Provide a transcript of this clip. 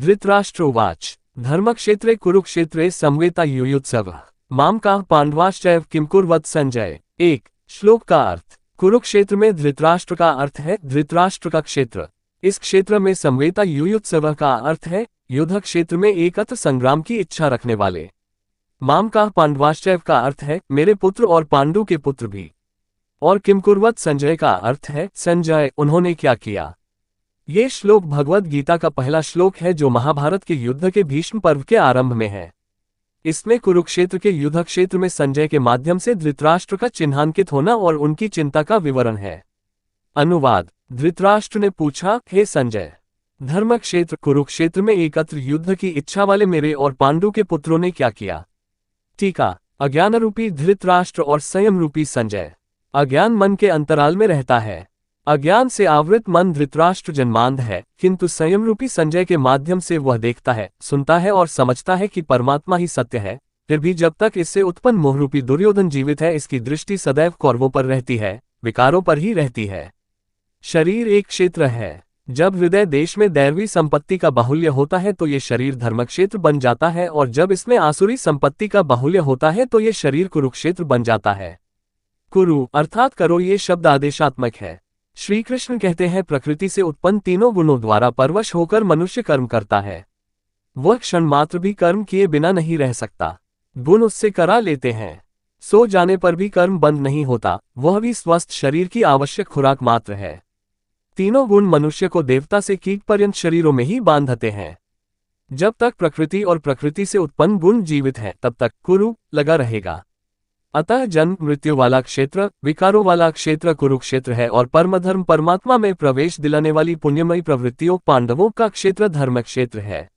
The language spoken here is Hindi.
धृतराष्ट्रोवाच धर्मक्षेत्रे कुरुक्षेत्रे समवेता युयुत्सवः मामकाः पांडवाश्चैव किम कुर्वत संजय। एक श्लोक का अर्थ। कुरुक्षेत्र में धृतराष्ट्र का अर्थ है धृतराष्ट्र का क्षेत्र। इस क्षेत्र में समवेता युयुत्सवः का अर्थ है युद्ध क्षेत्र में एकत्र संग्राम की इच्छा रखने वाले। मामकाः पांडवाश्चैव का अर्थ है मेरे पुत्र और पांडु के पुत्र भी। और किम कुर्वत संजय का अर्थ है संजय उन्होंने क्या किया। ये श्लोक भगवद गीता का पहला श्लोक है जो महाभारत के युद्ध के भीष्म पर्व के आरंभ में है। इसमें कुरुक्षेत्र के युद्ध क्षेत्र में संजय के माध्यम से धृतराष्ट्र का चिन्हांकित होना और उनकी चिंता का विवरण है। अनुवाद। धृतराष्ट्र ने पूछा, हे संजय, धर्म क्षेत्र कुरुक्षेत्र में एकत्र युद्ध की इच्छा वाले मेरे और पांडु के पुत्रों ने क्या किया। टीका। अज्ञान रूपी धृतराष्ट्र और संयम रूपी संजय। अज्ञान मन के अंतराल में रहता है। अज्ञान से आवृत मन धृतराष्ट्र जन्मांध है, किंतु संयम रूपी संजय के माध्यम से वह देखता है, सुनता है और समझता है कि परमात्मा ही सत्य है। फिर भी जब तक इससे उत्पन्न मोहरूपी दुर्योधन जीवित है इसकी दृष्टि सदैव कौरवों पर रहती है, विकारों पर ही रहती है। शरीर एक क्षेत्र है। जब हृदय देश में दैवी संपत्ति का बाहुल्य होता है तो ये शरीर धर्मक्षेत्र बन जाता है, और जब इसमें आसुरी संपत्ति का बाहुल्य होता है तो ये शरीर कुरुक्षेत्र बन जाता है। कुरु अर्थात करो ये शब्द आदेशात्मक है। श्री कृष्ण कहते हैं प्रकृति से उत्पन्न तीनों गुणों द्वारा परवश होकर मनुष्य कर्म करता है। वह क्षण मात्र भी कर्म किए बिना नहीं रह सकता। गुण उससे करा लेते हैं। सो जाने पर भी कर्म बंद नहीं होता, वह भी स्वस्थ शरीर की आवश्यक खुराक मात्र है। तीनों गुण मनुष्य को देवता से कीट पर्यंत शरीरों में ही बांधते हैं। जब तक प्रकृति और प्रकृति से उत्पन्न गुण जीवित है तब तक कुरु लगा रहेगा। अतः जन्म मृत्यु वाला क्षेत्र, विकारों वाला क्षेत्र कुरुक्षेत्र है, और परमधर्म परमात्मा में प्रवेश दिलाने वाली पुण्यमयी प्रवृत्तियों पांडवों का क्षेत्र धर्म क्षेत्र है।